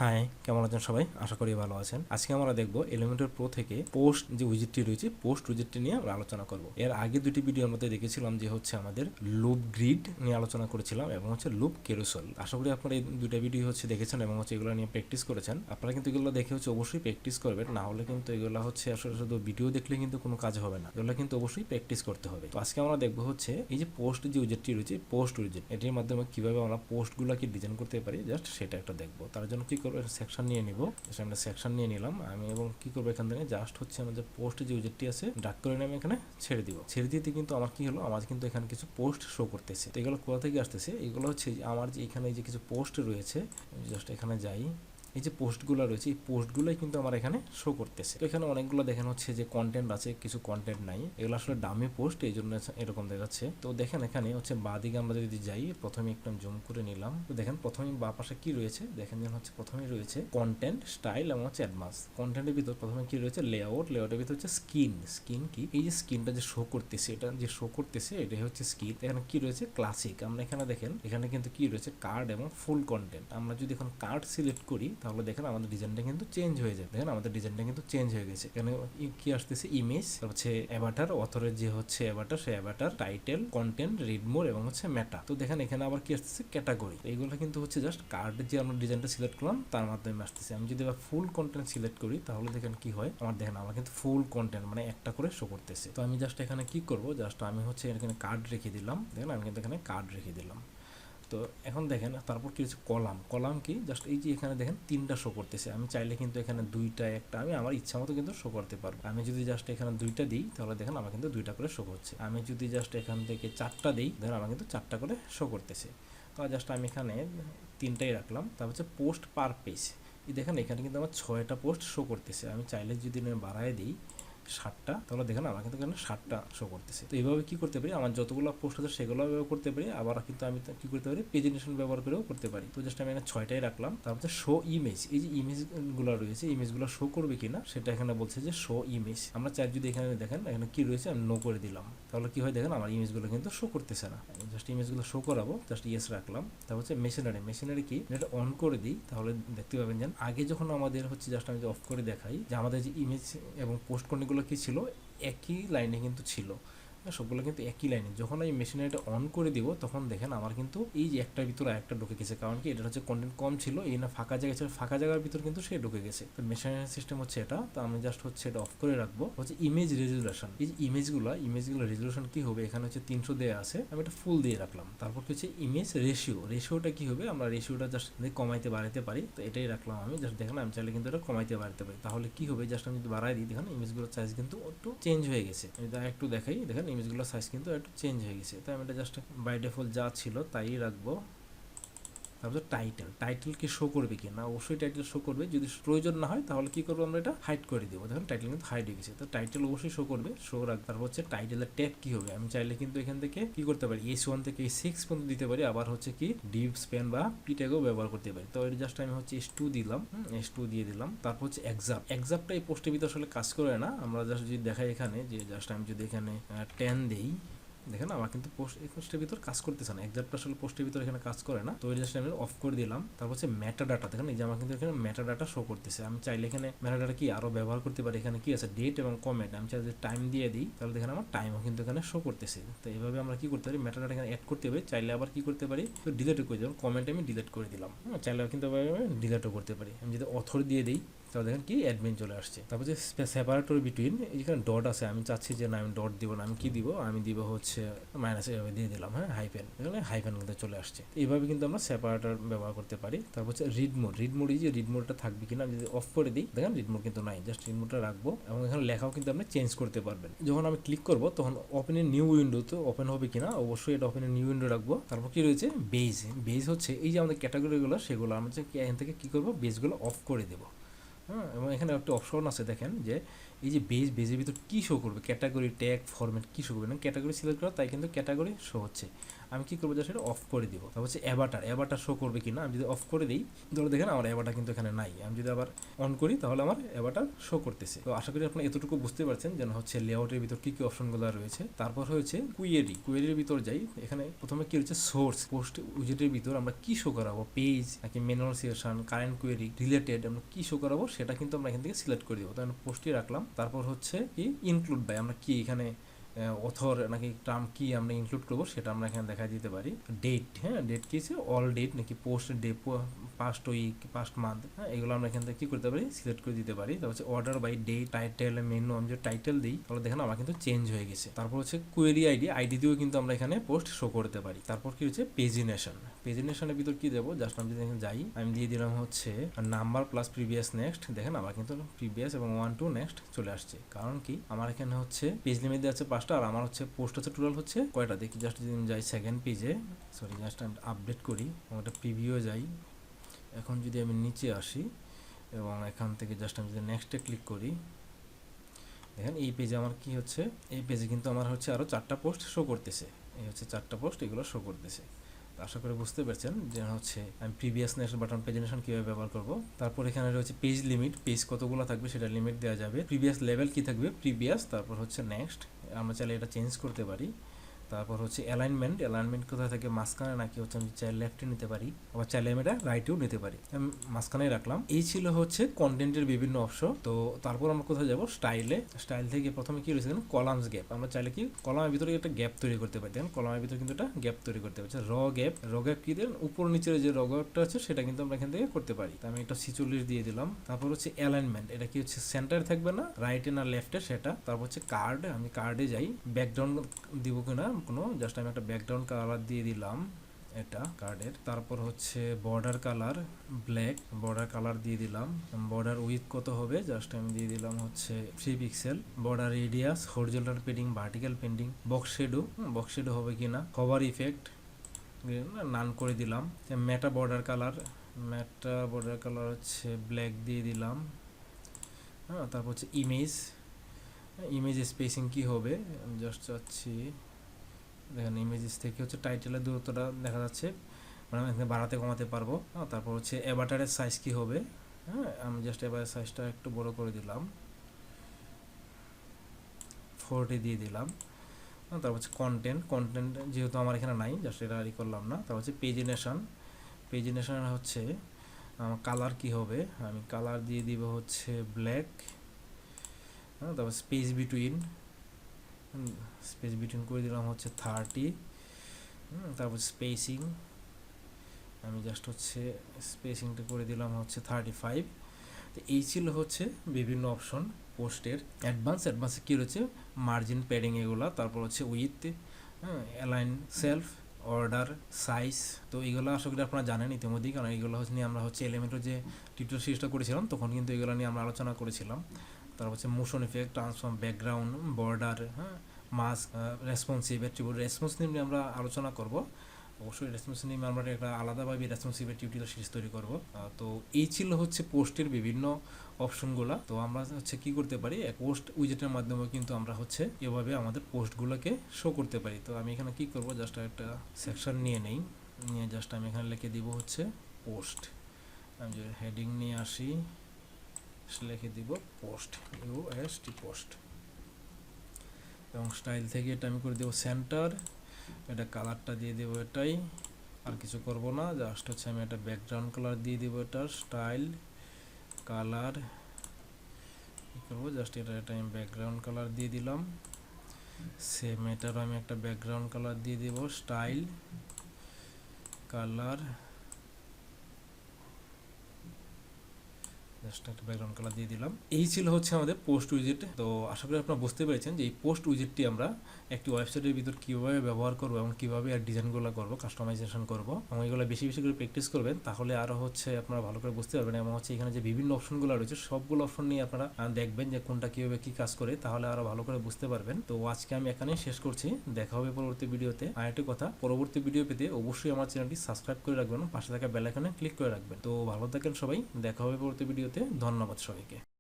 High, কেমন আছেন সবাই? আশা করি ভালো আছেন। আজকে আমরা দেখব এলিমেন্টর প্রো থেকে পোস্ট যে উইজেটটি রয়েছে, পোস্ট উইজেটটি নিয়ে আমরা আলোচনা করব। এর আগে দুটি ভিডিও আমরা দেখেছিলাম যে হচ্ছে আমাদের লুপ গ্রিড নিয়ে আলোচনা করেছিলাম এবং হচ্ছে লুপ কেরুসেল। আশা করি আপনারা এই দুটো ভিডিও হচ্ছে দেখেছেন এবং হচ্ছে এগুলো নিয়ে প্র্যাকটিস করেছেন। আপনারা কিন্তু এগুলো দেখে হচ্ছে অবশ্যই প্র্যাকটিস করবেন, না হলে কিন্তু এগুলো হচ্ছে আসলে শুধু ভিডিও দেখলে কিন্তু কোনো কাজ হবে না। এগুলো কিন্তু অবশ্যই প্র্যাকটিস করতে হবে। তো আজকে আমরা দেখবো হচ্ছে এই যে পোস্ট যে উইজেটটি রয়েছে, পোস্ট উইজেট, এটির মাধ্যমে কিভাবে আমরা পোস্টগুলোকে ডিজাইন করতে পারি, জাস্ট সেটা একটা দেখবো। তার জন্য কি করবো, সেকশন নিয়ে নিব। আমরা সেকশন নিয়ে নিলাম আমি, এবং কি করবো এখান থেকে জাস্ট হচ্ছে আমাদের পোস্ট যে উইজেটটি আছে ড্রাগ করে নিয়ে আমি এখানে ছেড়ে দিব। ছেড়ে দিতে কিন্তু আমার কি হলো, আমার কিন্তু এখানে কিছু পোস্ট শো করতেছে। তো এগুলো কোথা থেকে আসতেছে, এগুলো হচ্ছে আমার যে এখানে যে কিছু পোস্ট রয়েছে, জাস্ট এখানে যাই, এই যে পোস্টগুলো রয়েছে এই পোস্টগুলোই কিন্তু আমার এখানে শো করতেছে। তো এখানে অনেকগুলো দেখেন হচ্ছে যে কন্টেন্ট আছে, কিছু কন্টেন্ট নাই, এগুলো আসলে ডামি পোস্ট, এই জন্য এরকম দেখাচ্ছে। তো দেখেন এখানে হচ্ছে বাঁদিকে আমরা যদি যাই, প্রথমে একটু জুম করে নিলাম, তো দেখেন প্রথমে বাঁ পাশে কি রয়েছে, দেখেন যেন হচ্ছে প্রথমে রয়েছে কন্টেন্ট, স্টাইল এবং হচ্ছে অ্যাডভান্স। কন্টেন্টের ভিতর প্রথমে কি রয়েছে, লেআউট, লেআউটের ভিতর হচ্ছে স্কিন। স্কিন কি, এই যে স্কিনটা যে শো করতেছে, এটা যে শো করতেছে এটাই হচ্ছে স্কিন। এখানে কি রয়েছে, ক্লাসিক। আমরা এখানে দেখেন এখানে কিন্তু কি রয়েছে, কার্ড এবং ফুল কন্টেন্ট। আমরা যদি এখন কার্ড সিলেক্ট করি তাহলে দেখেন আমাদের ডিজাইনটা কিন্তু চেঞ্জ হয়ে যায়। দেখেন আমাদের ডিজাইনটা কিন্তু চেঞ্জ হয়ে গেছে। এখানে কি আসতেছে, ইমেজ, হচ্ছে অ্যাভাটার, অথরের যে হচ্ছে অ্যাভাটার, সেই Avatar, title, content, read more এবং হচ্ছে মেটা। তো দেখেন এখানে আবার কি আসতেছে, ক্যাটাগরি। এইগুলো কিন্তু হচ্ছে জাস্ট কার্ড যে আমরা ডিজাইনটা সিলেক্ট করলাম তার মাধ্যমে আসতেছে। আমি যদি আবার ফুল কন্টেন্ট সিলেক্ট করি তাহলে দেখেন কি হয়, আমার দেখেন আমার কিন্তু ফুল কন্টেন্ট মানে একটা করে শো করতেছে। তো আমি জাস্ট এখানে কি করব, জাস্ট আমি হচ্ছে এখানে কার্ড রেখে দিলাম। দেখেন আমি কিন্তু এখানে কার্ড রেখে দিলাম। তো এখন দেখেন তারপর কি হচ্ছে, কলাম। কলাম কি, জাস্ট এই যে এখানে দেখেন তিনটা শো করতেছে। আমি চাইলে কিন্তু এখানে দুইটা, একটা আমি আমার ইচ্ছা মতো কিন্তু শো করতে পারবো। আমি যদি জাস্ট এখানে দুইটা দিই তাহলে দেখেন আমার কিন্তু দুইটা করে শো করছে। আমি যদি জাস্ট এখান থেকে চারটা দিই, দেখেন আমার কিন্তু চারটা করে শো করতেছে। তো জাস্ট আমি এখানে তিনটাই রাখলাম। তারপর হচ্ছে পোস্ট পার পেজ, এই দেখেন এখানে কিন্তু আমার 6টা পোস্ট শো করতেছে। আমি চাইলে যদি বাড়ায় দিই 7টা, তাহলে দেখেন আমার কিন্তু এখানে 7টা শো করতেছে। তো এইভাবে কি করতে পারি, আমার যতগুলো পোস্ট আছে সেগুলো ব্যবহার করতে পারি, আবার কিন্তু আমি কি করতে পারি, প্রেজেন্টেশন ব্যবহার করেও করতে পারি। তো জাস্ট আমি এখানে 6টাই রাখলাম। তারপর শো ইমেজ, এই যে ইমেজগুলো রয়েছে, ইমেজগুলো শো করবে কিনা সেটা এখানে বলছে যে শো ইমেজ। আমরা চাই যদি এখানে দেখেন এখানে কি রয়েছে, আমি নো করে দিলাম, তাহলে কি হয় দেখেন আমার ইমেজগুলো কিন্তু শো করতেছে না। জাস্ট ইমেজগুলো শো করাবো, জাস্ট ইয়েস রাখলাম। তারপর হচ্ছে মেশিনারি, মেশিনারি কি, এটা অন করে দিই তাহলে দেখতে পাবেন যে আগে যখন আমাদের হচ্ছে জাস্ট আমি অফ করে দেখাই যে আমাদের যে ইমেজ এবং পোস্ট কন্টেন্টগুলো কি ছিল, একই লাইনে কিন্তু ছিল, সবগুলো কিন্তু একই লাইনে। যখন আমি মেশিনারিটা অন করে দিব তখন দেখেন আমার কিন্তু এই যে একটার ভিতরে আরেকটা ঢুকে গেছে, কারণ কি এটা হচ্ছে কন্টেন্ট কম ছিল, এই না ফাঁকা জায়গা ছিল, ফাঁকা জায়গার ভিতর কিন্তু সে ঢুকে গেছে। তো মেশিনারি সিস্টেম হচ্ছে এটা। তো আমি জাস্ট হচ্ছে এটা অফ করে রাখবো। হচ্ছে ইমেজ রেজুলেশন, এই যে ইমেজগুলো রেজুলেশন কি হবে, এখানে হচ্ছে 300 দেওয়া আছে, আমি এটা ফুল দিয়ে রাখলাম। তারপর হচ্ছে ইমেজ রেশিও, রেশিওটা কি হবে, আমরা রেশিওটা জাস্ট কমাইতে বাড়াইতে পারি, তো এটাই রাখলাম আমি। জাস্ট দেখেন আমি চাইলে কিন্তু এটা কমাইতে বাড়াইতে পারি, তাহলে কি হবে, জাস্ট আমি যদি বাড়াই দিই দেখেন ইমেজগুলোর সাইজ কিন্তু একটু চেঞ্জ হয়ে গেছে। আমি একটু দেখাই, দেখেন ইমেজগুলোর সাইজ কিন্তু একটু চেঞ্জ হয়ে গেছে। তাই আমি এটা জাস্ট বাই ডিফল্ট যা ছিল তাই রাখবো। তারপর টাইটেল কি শো করবে কি না, অবশ্যই টাইটেল শো করবে। যদি প্রয়োজন না হয় তাহলে কি করবো, আমরা এটা হাইড করে দেবো। দেখুন টাইটেল কিন্তু হাইড হয়ে গেছে। তো টাইটেল অবশ্যই শো করবে, শো রাখ। তারপর হচ্ছে টাইটেলের ট্যাগ কি হবে, আমি চাইলে কিন্তু এখান থেকে কি করতে পারি, S1 থেকে S6 পর্যন্ত দিতে পারি, আবার হচ্ছে কি ডিপ স্প্যান বা পি ট্যাগও ব্যবহার করতে পারি। তো এটা জাস্ট আমি হচ্ছে S2 দিলাম, S2 দিয়ে দিলাম। তারপর হচ্ছে এক্সাপটা এই পোস্টের ভিতরে আসলে কাজ করে না, আমরা জাস্ট যদি দেখাই এখানে যে জাস্ট আমি যদি এখানে 10 দেই, দেখেন আমার কিন্তু পোস্টের ভিতর কাজ করতেছে না, এক্সাক্ট আসলে পোস্টের ভিতর এখানে কাজ করে না। তো এই জাস্ট আমি অফ করে দিলাম। তারপর হচ্ছে মেটা ডাটা, দেখেন এই যে আমার কিন্তু এখানে মেটা ডাটা শো করতেছে। আমি চাইলে এখানে মেটা ডাটা কি আরো ব্যবহার করতে পারি, এখানে কি আছে ডেট এবং কমেন্ট, আমি চাইলে টাইম দিয়ে দিই তাহলে দেখেন আমার টাইমও কিন্তু এখানে শো করতেছে। তো এইভাবে আমরা কি করতে পারি, মেটা ডাটা এখানে অ্যাড করতে পারি, চাইলে আবার কি করতে পারি, তো ডিলিটও করে দিলাম, কমেন্ট আমি ডিলিট করে দিলাম, চাইলে কিন্তু ডিলিটও করতে পারি। আমি যদি অথর দিয়ে দিই তাহলে দেখেন কি অ্যাডমিন চলে আসছে। তারপর যে সেপারেটর বিটুইন, এখানে ডট আছে, আমি চাচ্ছি যে না আমি ডট দিব না, আমি কি দিব, আমি দিব হচ্ছে মাইনাস, এভাবে দিয়ে দিলাম, হাইফেন, এখানে হাইফেন মধ্যে চলে আসছে। এইভাবে কিন্তু আমরা সেপারেটর ব্যবহার করতে পারি। তারপর হচ্ছে রিড মোড, এই যে রিড মোডটা থাকবে কিনা, আমি যদি অফ করে দিই দেখেন রিড মোড কিন্তু নাই, জাস্ট রিড মোডটা রাখবো। এবং এখানে লেখাও কিন্তু আপনি চেঞ্জ করতে পারবেন। যখন আমি ক্লিক করবো তখন ওপেন এ নিউ উইন্ডো, তো ওপেন হবে কিনা অবশ্যই এটা ওপেন এ নিউ উইন্ডো রাখবো। তারপর কি রয়েছে, বেজ হচ্ছে এই যে আমাদের ক্যাটাগরিগুলো, সেগুলো আমরা এখান থেকে কি করবো, বেজগুলো অফ করে দেবো। এবং এখানে একটা অপশন আছে দেখেন যে এই যে বেজের ভিতর কী শো করবে, ক্যাটাগরি, ট্যাগ, ফরম্যাট কী শো করবে না, ক্যাটাগরি সিলেক্ট করা তাই কিন্তু ক্যাটাগরি শো হচ্ছে। আমি কি করবো, জাস্ট এটা অফ করে দিব। তারপর হচ্ছে অ্যাভাটার শো করবে কিনা, আমি যদি অফ করে দিই ধরো দেখেন আমার অ্যাভাটার কিন্তু এখানে নাই। আমি যদি আবার অন করি তাহলে আমার অ্যাভাটার শো করতেছে। তো আশা করি আপনারা এতটুকু বুঝতে পারছেন যেন হচ্ছে লেআউটের ভিতর কি কি অপশনগুলো রয়েছে। তারপর হচ্ছে কুয়েরির ভিতর যাই। এখানে প্রথমে কি হচ্ছে সোর্স, পোস্ট উইজেটের ভিতর আমরা কি শো করাবো, পেজ নাকি manual section, current query, related, আমরা কি শো করাবো সেটা কিন্তু আমরা এখান থেকে সিলেক্ট করে দিব। তো পোস্টই রাখলাম। তারপর হচ্ছে কি ইনক্লুড বাই, আমরা কি এখানে অথর নাকি টার্ম কি আমরা ইনক্লুড করবো সেটা আমরা এখানে দেখা দিতে পারি। ডেট, হ্যাঁ ডেট কি আছে, অল ডেট নাকি post day, past week, past month, হ্যাঁ এগুলো আমরা এখান থেকে কি করতে পারি, সিলেক্ট করে দিতে পারি। তারপর হচ্ছে order by day, title, menu, আমি যদি টাইটেল দিই তাহলে দেখেন আমার কিন্তু চেঞ্জ হয়ে গেছে। তারপর হচ্ছে কোয়েরি আইডি দিয়েও কিন্তু আমরা এখানে পোস্ট শো করতে পারি। তারপর কি হচ্ছে পেজিনেশনের ভিতর কি দেবো, জাস্ট আমি যদি এখানে যাই আমি দিয়ে দিলাম হচ্ছে নাম্বার প্লাস প্রিভিয়াস নেক্সট। দেখেন আমার কিন্তু প্রিভিয়াস এবং 1 to নেক্সট চলে আসছে। কারণ কি আমার এখানে হচ্ছে পেজ লিমিট দেওয়া আছে 5টা, আর আমার হচ্ছে পোস্ট হচ্ছে টোটাল হচ্ছে কয়টা দেখি। জাস্ট যদি আমি যাই সেকেন্ড পেজে, জাস্ট আমি আপডেট করি, ওটা প্রিভিউ যাই। এখন যদি আমি নিচে আসি এবং এখান থেকে জাস্ট আমি যদি নেক্সটে ক্লিক করি, দেখেন এই পেজে আমার কি হচ্ছে, এই পেজে কিন্তু আমার হচ্ছে আরও 4টা পোস্ট শো করতেছে। এই হচ্ছে 4টা পোস্ট, এগুলো শো করতেছে। আশা করি বুঝতে পারছেন যে হচ্ছে আমি প্রিভিয়াস নেক্সট বাটন পেজিনেশন কীভাবে ব্যবহার করব। তারপর এখানে রয়েছে পেজ লিমিট, পেজ কতগুলো থাকবে সেটা লিমিট দেওয়া যাবে। প্রিভিয়াস লেভেল কি থাকবে, প্রিভিয়াস, তারপর হচ্ছে নেক্সট, আমরা চাইলে এটা চেঞ্জ করতে পারি। তারপর হচ্ছে অ্যালাইনমেন্ট কোথায় থাকে, মাঝখানে নাকি হচ্ছে আমি চাইলে লেফটে নিতে পারি, আবার চাইলে আমি এটা রাইটেও নিতে পারি। আমি মাঝখানেই রাখলাম। এই ছিল হচ্ছে কন্টেন্টের বিভিন্ন অপশন। তো তারপর আমরা কোথায় যাব, স্টাইল থেকে প্রথমে কি রয়েছে কলামস গ্যাপ, আমরা চাইলে কি কলামের ভিতরে একটা গ্যাপ তৈরি করতে পারি। দেখেন কলামের ভিতরে কিন্তু একটা গ্যাপ তৈরি করতে পারছি। র গ্যাপ কি দেন, উপর নিচের যে র গ্যাপটা আছে সেটা কিন্তু আমরা এখান থেকে করতে পারি। তো আমি এটা 46 দিয়ে দিলাম। তারপর হচ্ছে অ্যালাইনমেন্ট, এটা কি হচ্ছে সেন্টারে থাকবে না, রাইটে না লেফটে সেটা। তারপর হচ্ছে আমি কার্ডে যাই, ব্যাকগ্রাউন্ড দিব কিনা কোনো, জাস্ট আমি একটা ব্যাকগ্রাউন্ড কালার দিয়ে দিলাম এটা কার্ডের। তারপর হচ্ছে border colour black, border colour দিয়ে দিলাম। বর্ডার উইথ কত হবে, জাস্ট আমি দিয়ে দিলাম হচ্ছে 3 pixel. Border radius, horizontal pending, vertical pending, box shadow হবে কিনা, কভার ইফেক্ট নান করে দিলাম। মেটা বর্ডার কালার হচ্ছে ব্ল্যাক দিয়ে দিলাম। হ্যাঁ তারপর হচ্ছে ইমেজ স্পেসিং কি হবে, আমি জাস্ট চাচ্ছি দেখেন ইমেজেস থেকে হচ্ছে টাইটেলের দূরত্বটা দেখা যাচ্ছে, মানে আমি এখানে বাড়াতে কমাতে পারবো। তারপর হচ্ছে অ্যাভাটারের সাইজ কি হবে, হ্যাঁ আমি জাস্ট অ্যাভাটারের সাইজটা একটু বড় করে দিলাম, 40 দিয়ে দিলাম। তারপর হচ্ছে কন্টেন্ট যেহেতু আমার এখানে নাই, জাস্ট এটা করলাম না। তারপর হচ্ছে পেজিনেশন হচ্ছে আমার কালার কি হবে, আমি কালার দিয়ে দিব হচ্ছে ব্ল্যাক। তারপর স্পেস বিটুইন করে দিলাম হচ্ছে 30। তারপর স্পেসিং আমি জাস্ট হচ্ছে স্পেসিংটা করে দিলাম হচ্ছে 35। তো এই ছিল হচ্ছে বিভিন্ন অপশন পোস্টের। অ্যাডভান্সে কী রয়েছে, মার্জিন, প্যাডিং এগুলো। তারপর হচ্ছে with, align, self, order, size. তো এইগুলো আশা করি আপনারা জানেন ইতিমধ্যেই, কারণ এইগুলো হচ্ছে নিয়ে আমরা হচ্ছে এলিমেন্টের যে টিউটোরিয়াল সিরিজটা করেছিলাম তখন কিন্তু এগুলো নিয়ে আমরা আলোচনা করেছিলাম। তারপর হচ্ছে motion effect, transform, background, border, হ্যাঁ মাস্ক, রেসপন্সিভ অ্যাট্রিবিউট। রেসপন্সিভ নিয়ে আমরা আলোচনা করব অবশ্যই। রেসপন্সিভ নিয়ে আমরা একটা আলাদাভাবে রেসপন্সিভ টিউটোরিয়াল সিরিজ তৈরি করব। তো এই ছিল হচ্ছে পোস্টের বিভিন্ন অপশনগুলো। তো আমরা হচ্ছে কি করতে পারি, পোস্ট উইজেটের মাধ্যমে কিন্তু আমরা হচ্ছে এভাবে আমাদের পোস্টগুলোকে শো করতে পারি। তো আমি এখানে কি করব, জাস্ট একটা সেকশন নিয়ে জাস্ট আমি এখানে লিখে দিব হচ্ছে পোস্ট। আমি যদি হেডিং নিয়ে আসি লিখে দিব পোস্ট, পোস্ট। এবং স্টাইল থেকে এটা আমি করে দেবো সেন্টার, এটা কালারটা দিয়ে দেবো এটাই, আর কিছু করব না। জাস্ট হচ্ছে আমি একটা ব্যাকগ্রাউন্ড কালার দিয়ে দেবো, এটা স্টাইল কালার কী করবো, জাস্ট এটা আমি ব্যাকগ্রাউন্ড কালার দিয়ে দিলাম। সেম এটারও আমি একটা ব্যাকগ্রাউন্ড কালার দিয়ে দেবো, স্টাইল কালার, জাস্ট একটা ব্যাকগ্রাউন্ড কালার দিয়ে দিলাম। এই ছিল হচ্ছে আমাদের পোস্ট উইজেট। তো আশা করি আপনারা বুঝতে পেরেছেন যে এই পোস্ট উইজেটটি আমরা একটি ওয়েবসাইটের ভিতর কীভাবে ব্যবহার করবো এবং কীভাবে এর ডিজাইনগুলো করবো, কাস্টমাইজেশন করবো, এবং এগুলো বেশি বেশি করে প্র্যাকটিস করবেন, তাহলে আরও হচ্ছে আপনারা ভালো করে বুঝতে পারবেন। এবং হচ্ছে এখানে যে বিভিন্ন অপশনগুলো রয়েছে সবগুলো অপশন নিয়ে আপনারা দেখবেন যে কোনটা কীভাবে কী কাজ করে, তাহলে আরও ভালো করে বুঝতে পারবেন। তো আজকে আমি এখানেই শেষ করছি, দেখা হবে পরবর্তী ভিডিওতে। আর একটি কথা, পরবর্তী ভিডিও পেতে অবশ্যই আমার চ্যানেলটি সাবস্ক্রাইব করে রাখবেন, পাশে থাকা বেল আইকনে ক্লিক করে রাখবেন। তো ভালো থাকেন সবাই, দেখা হবে পরবর্তী ভিডিওতে। ধন্যবাদ সবাইকে।